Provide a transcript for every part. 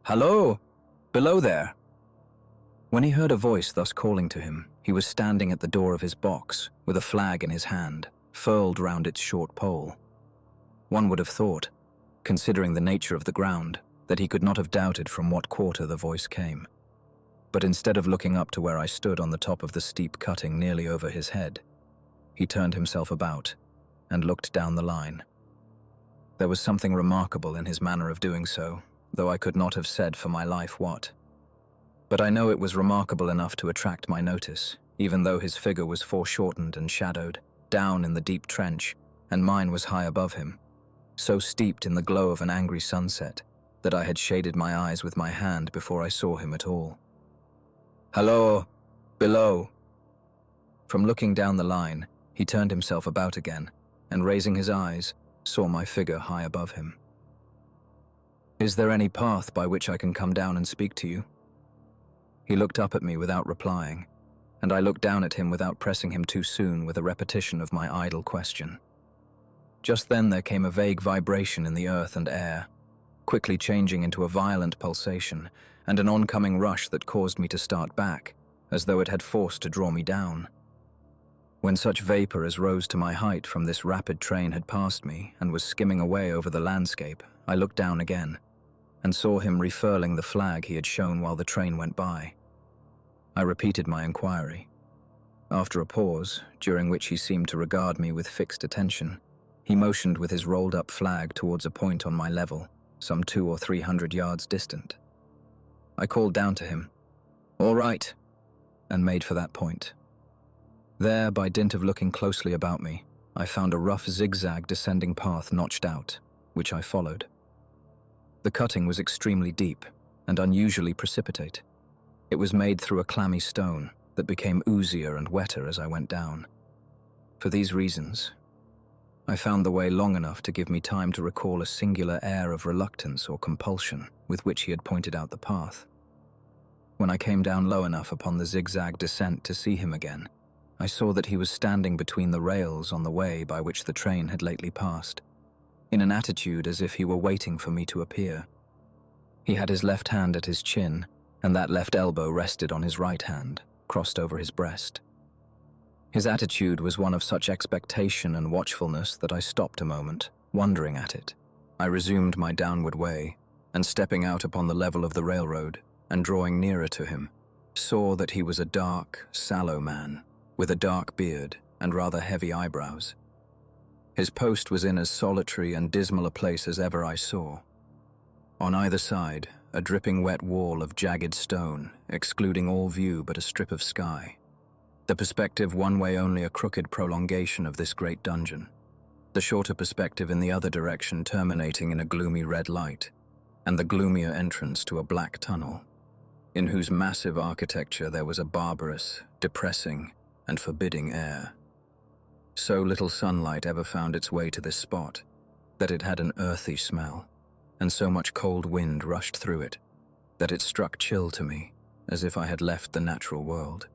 "Hallo! Below there!" When he heard a voice thus calling to him, he was standing at the door of his box, with a flag in his hand, furled round its short pole. One would have thought, considering the nature of the ground, that he could not have doubted from what quarter the voice came. But instead of looking up to where I stood on the top of the steep cutting nearly over his head, he turned himself about and looked down the line. There was something remarkable in his manner of doing so, though I could not have said for my life what. But I know it was remarkable enough to attract my notice, even though his figure was foreshortened and shadowed, down in the deep trench, and mine was high above him, so steeped in the glow of an angry sunset that I had shaded my eyes with my hand before I saw him at all. "Hallo! Below!" From looking down the line, he turned himself about again, and raising his eyes, saw my figure high above him. "Is there any path by which I can come down and speak to you?" He looked up at me without replying, and I looked down at him without pressing him too soon with a repetition of my idle question. Just then there came a vague vibration in the earth and air, quickly changing into a violent pulsation and an oncoming rush that caused me to start back, as though it had force to draw me down. When such vapor as rose to my height from this rapid train had passed me and was skimming away over the landscape, I looked down again, and saw him refurling the flag he had shown while the train went by. I repeated my inquiry. After a pause, during which he seemed to regard me with fixed attention, he motioned with his rolled-up flag towards a point on my level, some 200 or 300 yards distant. I called down to him, "All right," and made for that point. There, by dint of looking closely about me, I found a rough zigzag descending path notched out, which I followed. The cutting was extremely deep and unusually precipitate. It was made through a clammy stone that became oozier and wetter as I went down. For these reasons, I found the way long enough to give me time to recall a singular air of reluctance or compulsion with which he had pointed out the path. When I came down low enough upon the zigzag descent to see him again, I saw that he was standing between the rails on the way by which the train had lately passed, in an attitude as if he were waiting for me to appear. He had his left hand at his chin, and that left elbow rested on his right hand, crossed over his breast. His attitude was one of such expectation and watchfulness that I stopped a moment, wondering at it. I resumed my downward way, and stepping out upon the level of the railroad, and drawing nearer to him, saw that he was a dark, sallow man, with a dark beard and rather heavy eyebrows. His post was in as solitary and dismal a place as ever I saw. On either side, a dripping wet wall of jagged stone, excluding all view but a strip of sky. The perspective one way only a crooked prolongation of this great dungeon, the shorter perspective in the other direction terminating in a gloomy red light, and the gloomier entrance to a black tunnel, in whose massive architecture there was a barbarous, depressing, and forbidding air. So little sunlight ever found its way to this spot, that it had an earthy smell, and so much cold wind rushed through it, that it struck chill to me, as if I had left the natural world.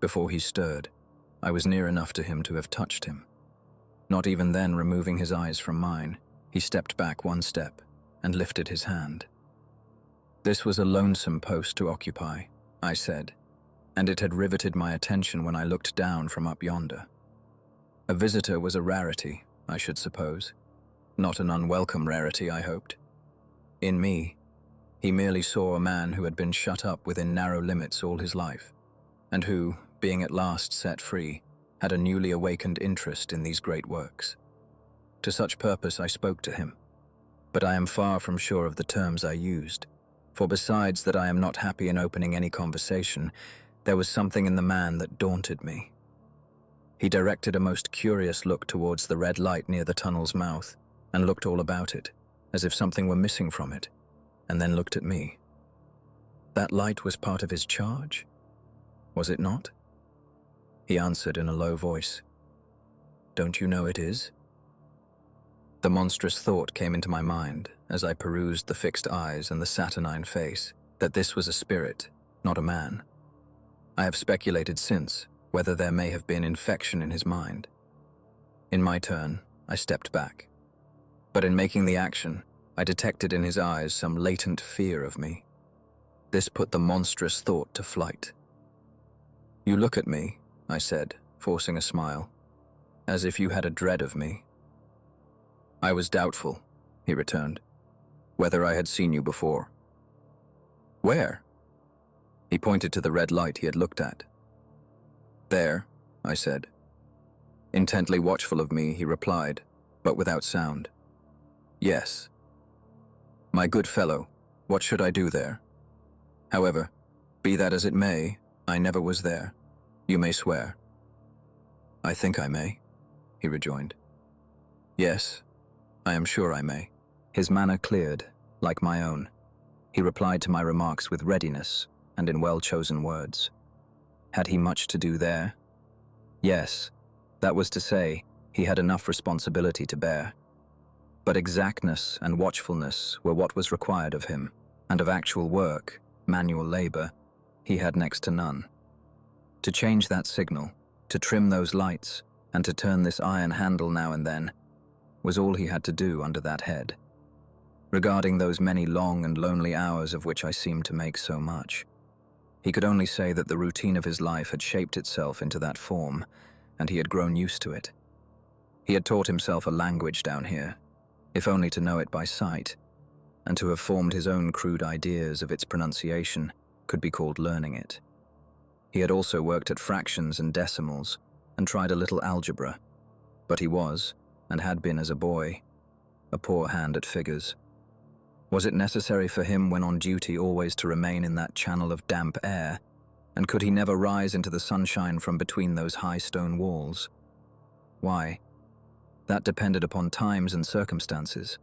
Before he stirred, I was near enough to him to have touched him. Not even then removing his eyes from mine, he stepped back one step and lifted his hand. "This was a lonesome post to occupy," I said, and it had riveted my attention when I looked down from up yonder. A visitor was a rarity, I should suppose. Not an unwelcome rarity, I hoped. In me, he merely saw a man who had been shut up within narrow limits all his life, and who, being at last set free, had a newly awakened interest in these great works. To such purpose I spoke to him, but I am far from sure of the terms I used, for besides that I am not happy in opening any conversation, there was something in the man that daunted me. He directed a most curious look towards the red light near the tunnel's mouth, and looked all about it, as if something were missing from it, and then looked at me. That light was part of his charge? Was it not? He answered in a low voice, "Don't you know it is?" The monstrous thought came into my mind, as I perused the fixed eyes and the saturnine face, that this was a spirit, not a man. I have speculated since whether there may have been infection in his mind. In my turn, I stepped back. But in making the action, I detected in his eyes some latent fear of me. This put the monstrous thought to flight. "You look at me," I said, forcing a smile, "as if you had a dread of me." "I was doubtful," he returned, "whether I had seen you before." "Where?" He pointed to the red light he had looked at. "There," I said. Intently watchful of me, he replied, but without sound. "Yes." "My good fellow, what should I do there? However, be that as it may, I never was there. You may swear." "I think I may," he rejoined. "Yes, I am sure I may." His manner cleared, like my own. He replied to my remarks with readiness and in well-chosen words. Had he much to do there? Yes, that was to say, he had enough responsibility to bear. But exactness and watchfulness were what was required of him, and of actual work, manual labor, he had next to none. To change that signal, to trim those lights, and to turn this iron handle now and then, was all he had to do under that head. Regarding those many long and lonely hours of which I seemed to make so much, he could only say that the routine of his life had shaped itself into that form, and he had grown used to it. He had taught himself a language down here, if only to know it by sight, and to have formed his own crude ideas of its pronunciation could be called learning it. He had also worked at fractions and decimals, and tried a little algebra, but he was, and had been as a boy, a poor hand at figures. Was it necessary for him when on duty always to remain in that channel of damp air, and could he never rise into the sunshine from between those high stone walls? Why? That depended upon times and circumstances.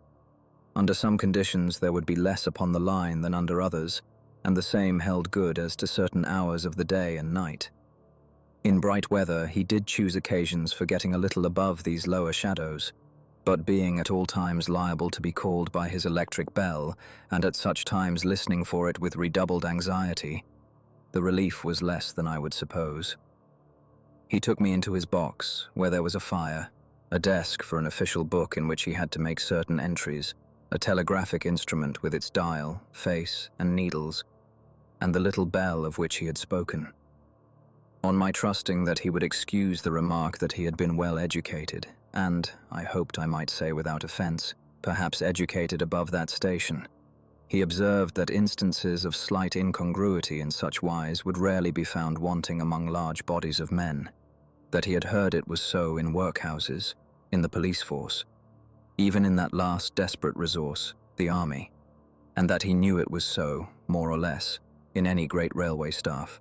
Under some conditions there would be less upon the line than under others, and the same held good as to certain hours of the day and night. In bright weather he did choose occasions for getting a little above these lower shadows, but being at all times liable to be called by his electric bell, and at such times listening for it with redoubled anxiety, the relief was less than I would suppose. He took me into his box, where there was a fire, a desk for an official book in which he had to make certain entries, a telegraphic instrument with its dial, face, and needles, and the little bell of which he had spoken. On my trusting that he would excuse the remark that he had been well educated, and, I hoped I might say without offence, perhaps educated above that station, he observed that instances of slight incongruity in such wise would rarely be found wanting among large bodies of men, that he had heard it was so in workhouses, in the police force, even in that last desperate resource, the army, and that he knew it was so, more or less, in any great railway staff.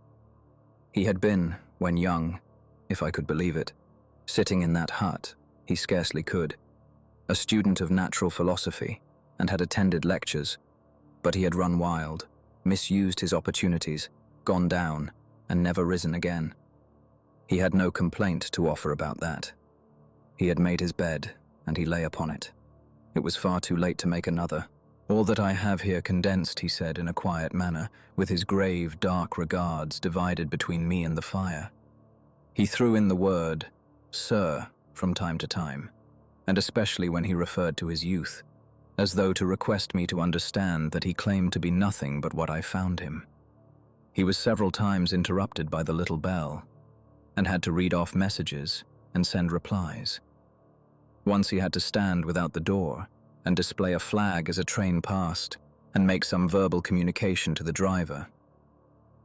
He had been, when young, if I could believe it, sitting in that hut, he scarcely could, a student of natural philosophy, and had attended lectures, but he had run wild, misused his opportunities, gone down, and never risen again. He had no complaint to offer about that. He had made his bed, and he lay upon it. It was far too late to make another. "All that I have here condensed," he said in a quiet manner, with his grave, dark regards divided between me and the fire. He threw in the word, "Sir," from time to time, and especially when he referred to his youth, as though to request me to understand that he claimed to be nothing but what I found him. He was several times interrupted by the little bell, and had to read off messages and send replies. Once he had to stand without the door and display a flag as a train passed, and make some verbal communication to the driver.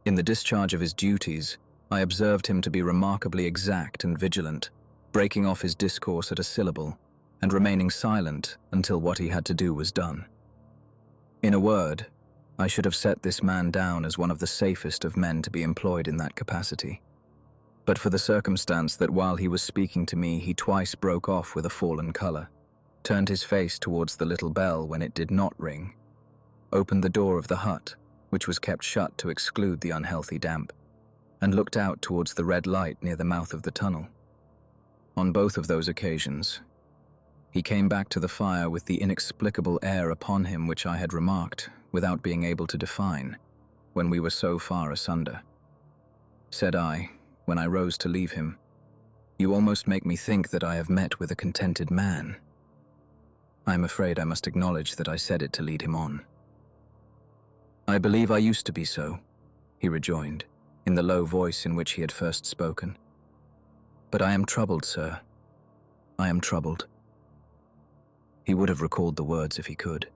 In the discharge of his duties, I observed him to be remarkably exact and vigilant, breaking off his discourse at a syllable, and remaining silent until what he had to do was done. In a word, I should have set this man down as one of the safest of men to be employed in that capacity, but for the circumstance that while he was speaking to me he twice broke off with a fallen colour, turned his face towards the little bell when it did not ring, opened the door of the hut, which was kept shut to exclude the unhealthy damp, and looked out towards the red light near the mouth of the tunnel. On both of those occasions, he came back to the fire with the inexplicable air upon him which I had remarked, without being able to define, when we were so far asunder. Said I, when I rose to leave him, "You almost make me think that I have met with a contented man." I am afraid I must acknowledge that I said it to lead him on. "I believe I used to be so," he rejoined, in the low voice in which he had first spoken. "But I am troubled, sir. I am troubled." He would have recalled the words if he could.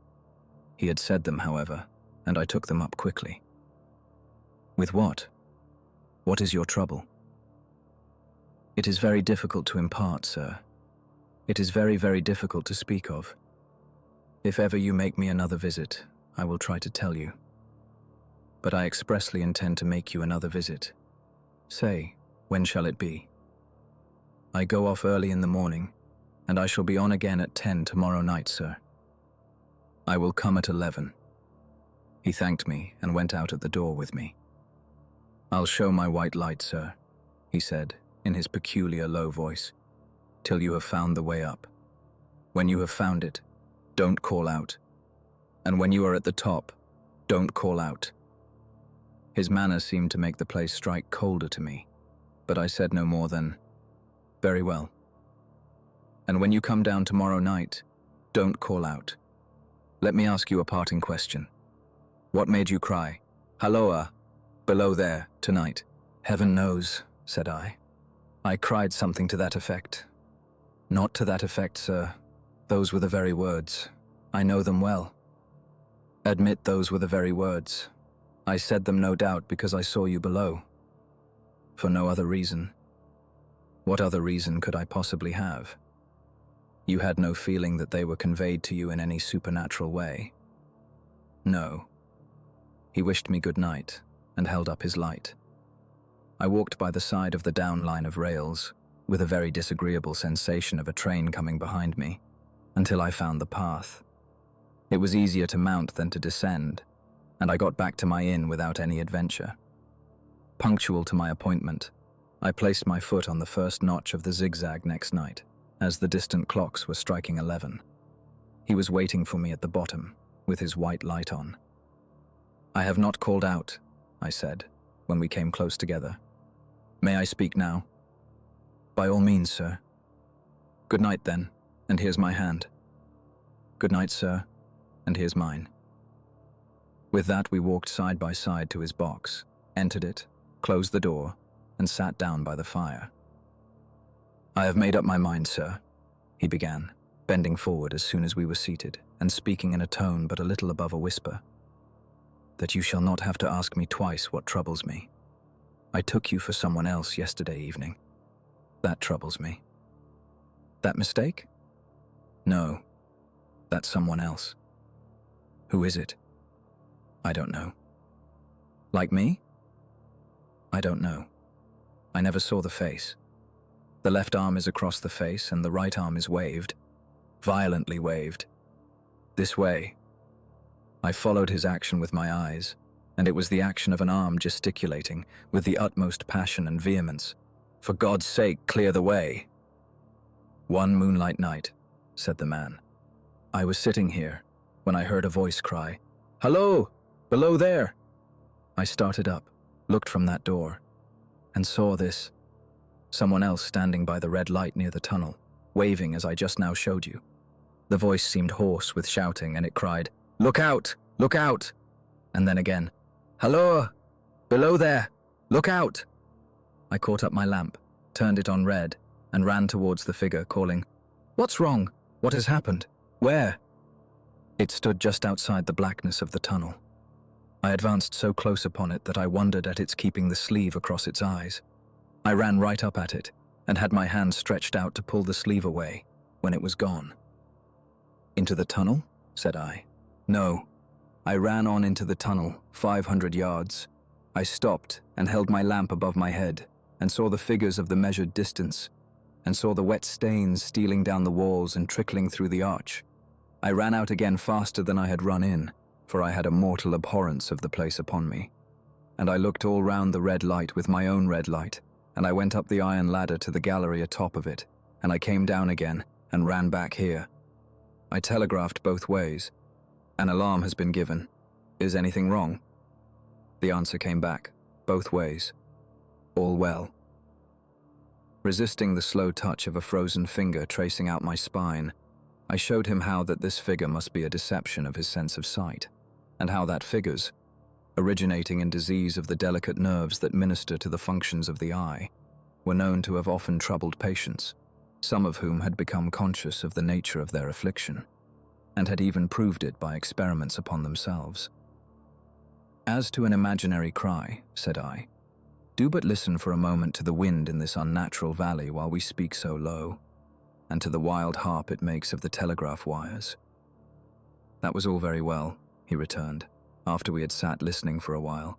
He had said them, however, and I took them up quickly. "With what? What is your trouble?" "It is very difficult to impart, sir. It is very, very difficult to speak of. If ever you make me another visit, I will try to tell you. But I expressly intend to make you another visit. Say, when shall it be?" "I go off early in the morning, and I shall be on again at 10 tomorrow night, sir." "I will come at 11. He thanked me and went out at the door with me. "I'll show my white light, sir," he said, in his peculiar low voice, "till you have found the way up. When you have found it, don't call out. And when you are at the top, don't call out." His manner seemed to make the place strike colder to me, but I said no more than, "Very well. And when you come down tomorrow night, don't call out. Let me ask you a parting question. What made you cry, 'Halloa, below there, tonight?'" "Heaven knows," said I. "I cried something to that effect." "Not to that effect, sir. Those were the very words. I know them well." "Admit those were the very words. I said them, no doubt, because I saw you below. For no other reason." "What other reason could I possibly have? You had no feeling that they were conveyed to you in any supernatural way?" "No." He wished me good night and held up his light. I walked by the side of the down line of rails, with a very disagreeable sensation of a train coming behind me, until I found the path. It was easier to mount than to descend, and I got back to my inn without any adventure. Punctual to my appointment, I placed my foot on the first notch of the zigzag next night, as the distant clocks were striking 11. He was waiting for me at the bottom, with his white light on. "I have not called out," I said, when we came close together. "May I speak now?" "By all means, sir." "Good night, then, and here's my hand." "Good night, sir, and here's mine." With that, we walked side by side to his box, entered it, closed the door, and sat down by the fire. "I have made up my mind, sir," he began, bending forward as soon as we were seated, and speaking in a tone but a little above a whisper, "that you shall not have to ask me twice what troubles me. I took you for someone else yesterday evening. That troubles me." "That mistake?" "No, that's someone else." "Who is it?" "I don't know." "Like me?" "I don't know. I never saw the face. The left arm is across the face and the right arm is waved, violently waved. This way." I followed his action with my eyes, and it was the action of an arm gesticulating with the utmost passion and vehemence. "For God's sake, clear the way." "One moonlight night," said the man, "I was sitting here when I heard a voice cry, 'Hallo, below there!' I started up, looked from that door, and saw this. Someone else standing by the red light near the tunnel, waving as I just now showed you. The voice seemed hoarse with shouting, and it cried, 'Look out! Look out!' And then again, 'Halloa! Below there! Look out!' I caught up my lamp, turned it on red, and ran towards the figure, calling, 'What's wrong? What has happened? Where?' It stood just outside the blackness of the tunnel. I advanced so close upon it that I wondered at its keeping the sleeve across its eyes. I ran right up at it, and had my hand stretched out to pull the sleeve away, when it was gone. 'Into the tunnel?' said I. "No. I ran on into the tunnel, 500 yards. I stopped and held my lamp above my head, and saw the figures of the measured distance, and saw the wet stains stealing down the walls and trickling through the arch. I ran out again faster than I had run in, for I had a mortal abhorrence of the place upon me. And I looked all round the red light with my own red light, and I went up the iron ladder to the gallery atop of it, and I came down again and ran back here. I telegraphed both ways. 'An alarm has been given. Is anything wrong?' The answer came back, both ways. 'All well.' Resisting the slow touch of a frozen finger tracing out my spine, I showed him how that this figure must be a deception of his sense of sight, and how that figures, originating in disease of the delicate nerves that minister to the functions of the eye, were known to have often troubled patients, some of whom had become conscious of the nature of their affliction, and had even proved it by experiments upon themselves. As to an imaginary cry, said I, do but listen for a moment to the wind in this unnatural valley while we speak so low, and to the wild harp it makes of the telegraph wires. That was all very well, he returned, after we had sat listening for a while,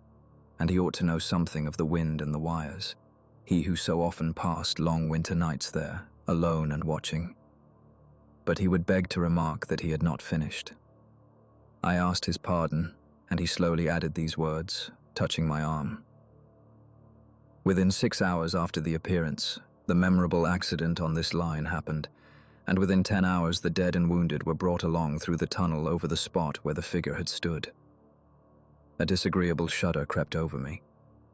and he ought to know something of the wind and the wires, he who so often passed long winter nights there, alone and watching. But he would beg to remark that he had not finished. I asked his pardon, and he slowly added these words, touching my arm. Within 6 hours after the appearance, the memorable accident on this line happened, and within 10 hours the dead and wounded were brought along through the tunnel over the spot where the figure had stood. A disagreeable shudder crept over me,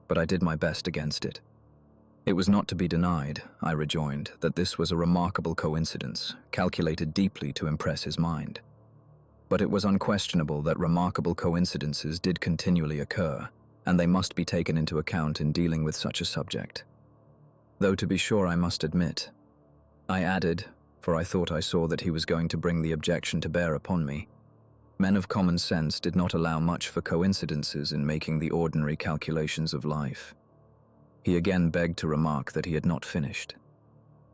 but I did my best against it. It was not to be denied, I rejoined, that this was a remarkable coincidence, calculated deeply to impress his mind. But it was unquestionable that remarkable coincidences did continually occur, and they must be taken into account in dealing with such a subject. Though to be sure I must admit, I added, for I thought I saw that he was going to bring the objection to bear upon me, men of common sense did not allow much for coincidences in making the ordinary calculations of life. He again begged to remark that he had not finished.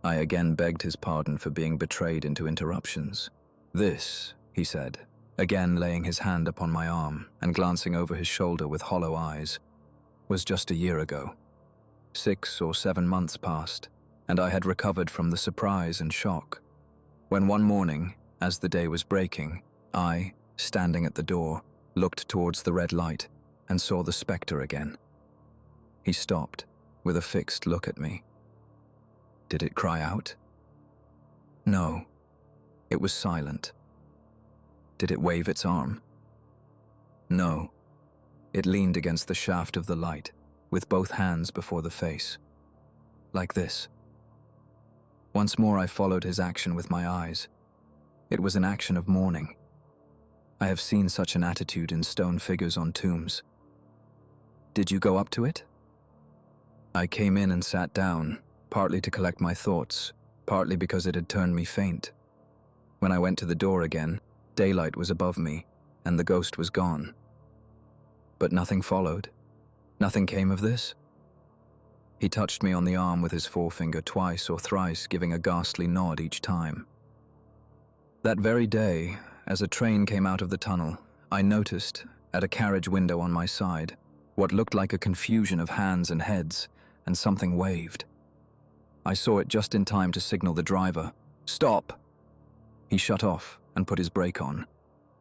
I again begged his pardon for being betrayed into interruptions. This, he said, again laying his hand upon my arm and glancing over his shoulder with hollow eyes, was just a year ago. 6 or 7 months passed, and I had recovered from the surprise and shock, when one morning, as the day was breaking, I, standing at the door, looked towards the red light and saw the specter again. He stopped, with a fixed look at me. Did it cry out? No, it was silent. Did it wave its arm? No, it leaned against the shaft of the light, with both hands before the face. Like this. Once more I followed his action with my eyes. It was an action of mourning. I have seen such an attitude in stone figures on tombs. Did you go up to it? I came in and sat down, partly to collect my thoughts, partly because it had turned me faint. When I went to the door again, daylight was above me, and the ghost was gone. But nothing followed. Nothing came of this. He touched me on the arm with his forefinger twice or thrice, giving a ghastly nod each time. That very day, as a train came out of the tunnel, I noticed, at a carriage window on my side, what looked like a confusion of hands and heads, and something waved. I saw it just in time to signal the driver, "Stop!" He shut off and put his brake on,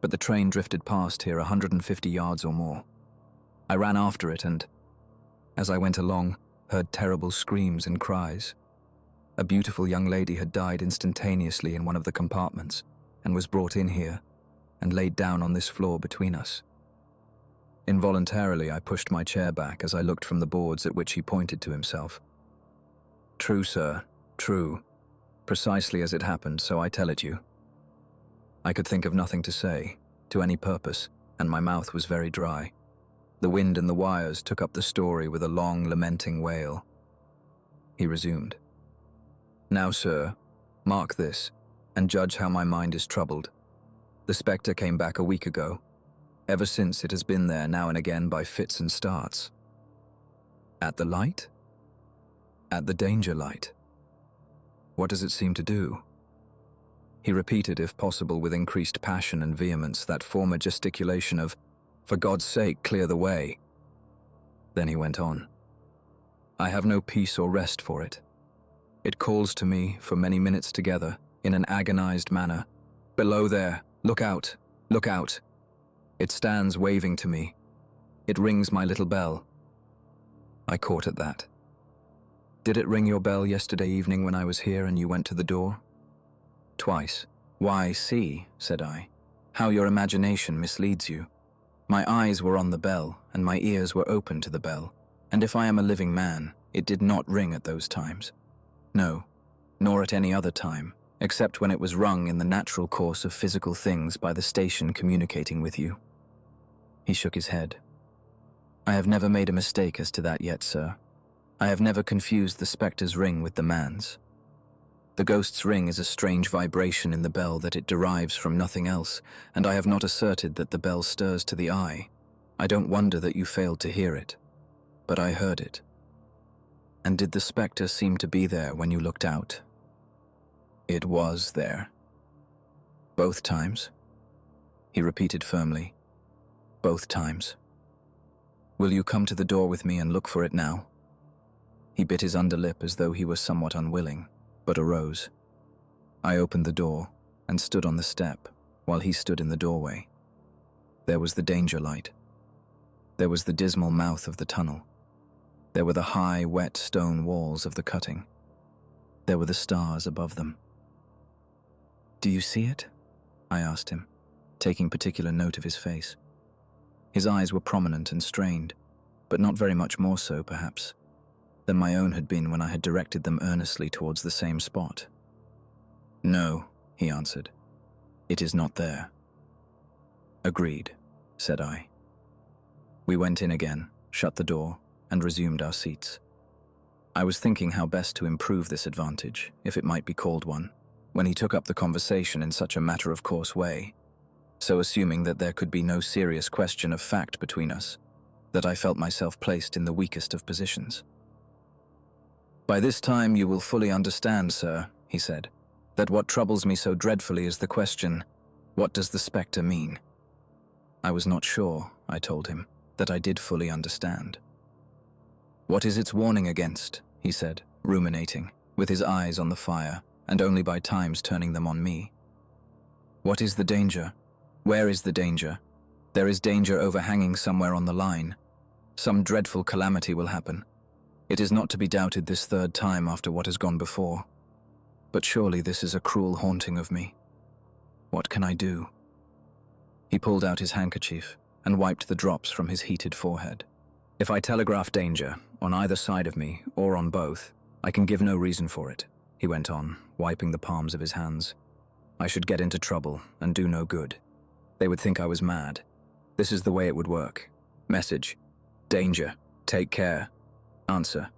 but the train drifted past here 150 yards or more. I ran after it and, as I went along, heard terrible screams and cries. A beautiful young lady had died instantaneously in one of the compartments and was brought in here and laid down on this floor between us. Involuntarily, I pushed my chair back as I looked from the boards at which he pointed to himself. True, sir, true. Precisely as it happened, so I tell it you. I could think of nothing to say, to any purpose, and my mouth was very dry. The wind and the wires took up the story with a long, lamenting wail. He resumed. Now, sir, mark this, and judge how my mind is troubled. The spectre came back a week ago. Ever since it has been there now and again by fits and starts. At the light? At the danger light. What does it seem to do? He repeated, if possible with increased passion and vehemence, that former gesticulation of, "For God's sake, clear the way." Then he went on. I have no peace or rest for it. It calls to me for many minutes together, in an agonized manner, "Below there, look out, look out." It stands waving to me. It rings my little bell. I caught at that. Did it ring your bell yesterday evening when I was here and you went to the door? Twice. Why, see, said I, how your imagination misleads you. My eyes were on the bell, and my ears were open to the bell, and if I am a living man, it did not ring at those times. No, nor at any other time, except when it was rung in the natural course of physical things by the station communicating with you." He shook his head. "I have never made a mistake as to that yet, sir. I have never confused the specter's ring with the man's. The ghost's ring is a strange vibration in the bell that it derives from nothing else, and I have not asserted that the bell stirs to the eye. I don't wonder that you failed to hear it, but I heard it." "And did the specter seem to be there when you looked out?" "It was there." "Both times?" He repeated firmly. "Both times." "Will you come to the door with me and look for it now?" He bit his underlip as though he were somewhat unwilling, but arose. I opened the door and stood on the step while he stood in the doorway. There was the danger light. There was the dismal mouth of the tunnel. There were the high, wet stone walls of the cutting. There were the stars above them. "Do you see it?" I asked him, taking particular note of his face. His eyes were prominent and strained, but not very much more so, perhaps, than my own had been when I had directed them earnestly towards the same spot. "No," he answered. "It is not there." "Agreed," said I. We went in again, shut the door, and resumed our seats. I was thinking how best to improve this advantage, if it might be called one, when he took up the conversation in such a matter-of-course way, so assuming that there could be no serious question of fact between us, that I felt myself placed in the weakest of positions. "By this time you will fully understand, sir," he said, "that what troubles me so dreadfully is the question, what does the spectre mean?" I was not sure, I told him, that I did fully understand. "What is its warning against?" he said, ruminating, with his eyes on the fire, and only by times turning them on me. "What is the danger? Where is the danger? There is danger overhanging somewhere on the line. Some dreadful calamity will happen. It is not to be doubted this third time after what has gone before. But surely this is a cruel haunting of me. What can I do?" He pulled out his handkerchief and wiped the drops from his heated forehead. "If I telegraph danger, on either side of me, or on both, I can give no reason for it," he went on, wiping the palms of his hands. "I should get into trouble and do no good. They would think I was mad. This is the way it would work. Message: danger, take care. Answer: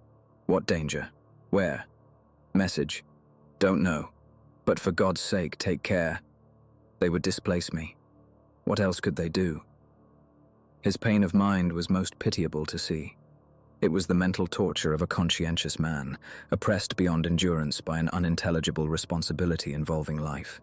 what danger? Where? Message: don't know, but for God's sake, take care. They would displace me. What else could they do?" His pain of mind was most pitiable to see. It was the mental torture of a conscientious man, oppressed beyond endurance by an unintelligible responsibility involving life.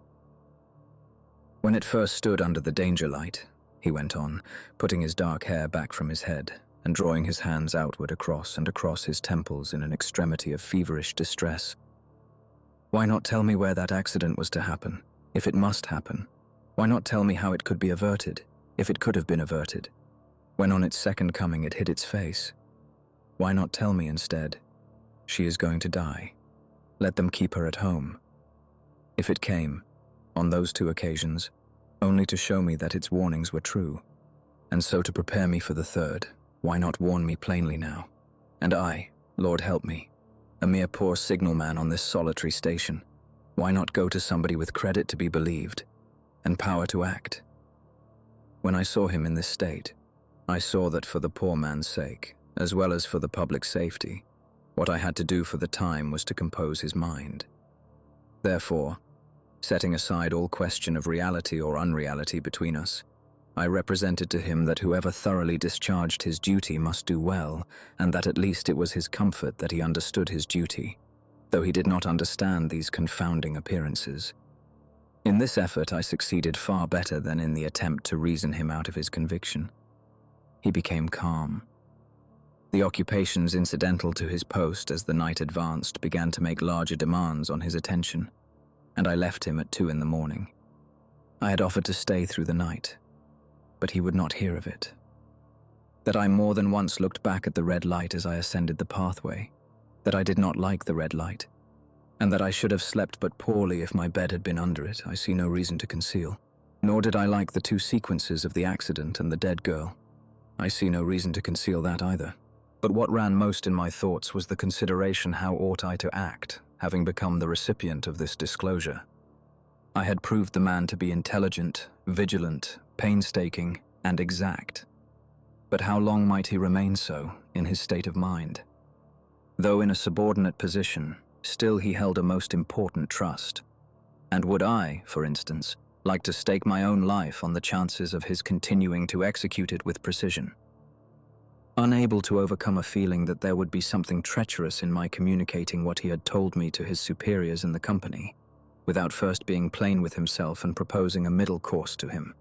"When it first stood under the danger light," he went on, putting his dark hair back from his head and drawing his hands outward across and across his temples in an extremity of feverish distress. "Why not tell me where that accident was to happen, if it must happen? Why not tell me how it could be averted, if it could have been averted? When on its second coming it hid its face? Why not tell me instead, 'She is going to die. Let them keep her at home'? If it came, on those two occasions, only to show me that its warnings were true, and so to prepare me for the third, why not warn me plainly now? And I, Lord help me, a mere poor signalman on this solitary station, why not go to somebody with credit to be believed, and power to act?" When I saw him in this state, I saw that for the poor man's sake, as well as for the public safety, what I had to do for the time was to compose his mind. Therefore, setting aside all question of reality or unreality between us, I represented to him that whoever thoroughly discharged his duty must do well, and that at least it was his comfort that he understood his duty, though he did not understand these confounding appearances. In this effort I succeeded far better than in the attempt to reason him out of his conviction. He became calm. The occupations incidental to his post as the night advanced began to make larger demands on his attention, and I left him at 2 a.m. I had offered to stay through the night, but he would not hear of it. That I more than once looked back at the red light as I ascended the pathway, that I did not like the red light, and that I should have slept but poorly if my bed had been under it, I see no reason to conceal. Nor did I like the 2 sequences of the accident and the dead girl. I see no reason to conceal that either. But what ran most in my thoughts was the consideration how ought I to act, having become the recipient of this disclosure. I had proved the man to be intelligent, vigilant, painstaking, and exact. But how long might he remain so, in his state of mind? Though in a subordinate position, still he held a most important trust. And would I, for instance, like to stake my own life on the chances of his continuing to execute it with precision? Unable to overcome a feeling that there would be something treacherous in my communicating what he had told me to his superiors in the company, without first being plain with himself and proposing a middle course to him,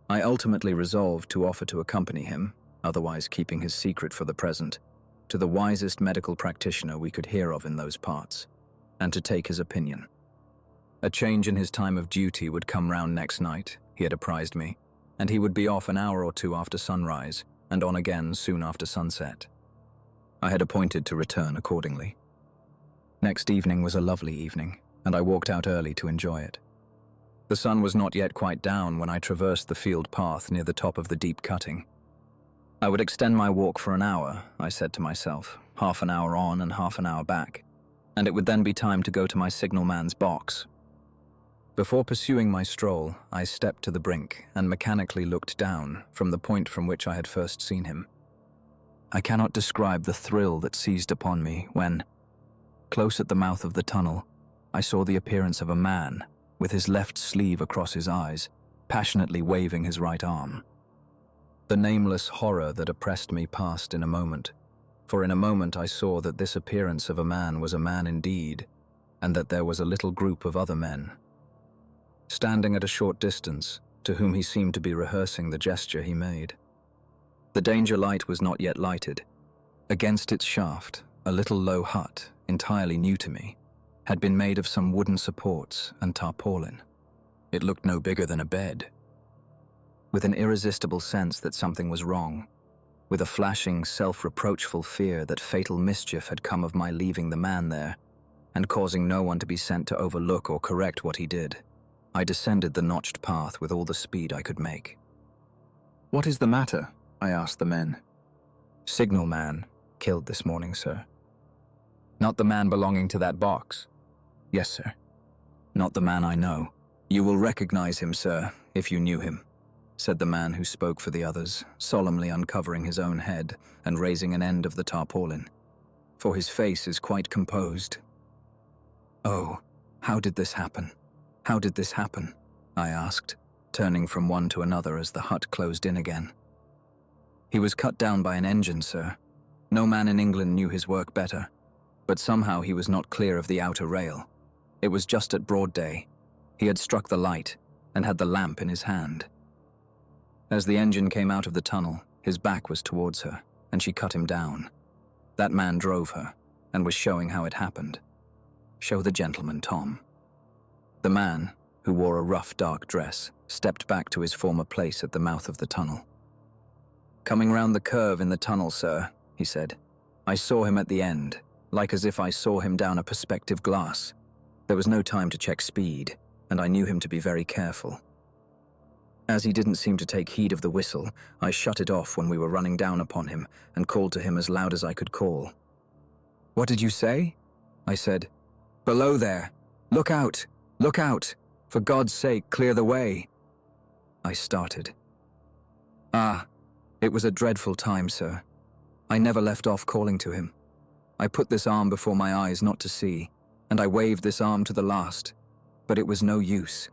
I ultimately resolved to offer to accompany him, otherwise keeping his secret for the present, to the wisest medical practitioner we could hear of in those parts, and to take his opinion. A change in his time of duty would come round next night, he had apprised me, and he would be off an hour or two after sunrise, and on again soon after sunset. I had appointed to return accordingly. Next evening was a lovely evening, and I walked out early to enjoy it. The sun was not yet quite down when I traversed the field path near the top of the deep cutting. I would extend my walk for an hour, I said to myself, half an hour on and half an hour back, and it would then be time to go to my signalman's box. Before pursuing my stroll, I stepped to the brink and mechanically looked down from the point from which I had first seen him. I cannot describe the thrill that seized upon me when, close at the mouth of the tunnel, I saw the appearance of a man, with his left sleeve across his eyes, passionately waving his right arm. The nameless horror that oppressed me passed in a moment, for in a moment I saw that this appearance of a man was a man indeed, and that there was a little group of other men, standing at a short distance, to whom he seemed to be rehearsing the gesture he made. The danger light was not yet lighted. Against its shaft, a little low hut, entirely new to me, had been made of some wooden supports and tarpaulin. It looked no bigger than a bed. With an irresistible sense that something was wrong, with a flashing, self-reproachful fear that fatal mischief had come of my leaving the man there, and causing no one to be sent to overlook or correct what he did, I descended the notched path with all the speed I could make. "What is the matter?" I asked the men. "Signalman, killed this morning, sir." "Not the man belonging to that box?" "Yes, sir." "Not the man I know. You will recognize him, sir, if you knew him," said the man who spoke for the others, solemnly uncovering his own head and raising an end of the tarpaulin, "for his face is quite composed." "Oh, how did this happen? How did this happen?" I asked, turning from one to another as the hut closed in again. "He was cut down by an engine, sir. No man in England knew his work better, but somehow he was not clear of the outer rail. It was just at broad day. He had struck the light and had the lamp in his hand. As the engine came out of the tunnel, his back was towards her, and she cut him down. That man drove her, and was showing how it happened. Show the gentleman, Tom." The man, who wore a rough dark dress, stepped back to his former place at the mouth of the tunnel. "Coming round the curve in the tunnel, sir," he said. "I saw him at the end, like as if I saw him down a perspective glass. There was no time to check speed, and I knew him to be very careful. As he didn't seem to take heed of the whistle, I shut it off when we were running down upon him and called to him as loud as I could call. "What did you say?" I said. "Below there! Look out! Look out! For God's sake, clear the way!" I started. "Ah, it was a dreadful time, sir. I never left off calling to him. I put this arm before my eyes not to see, and I waved this arm to the last, but it was no use.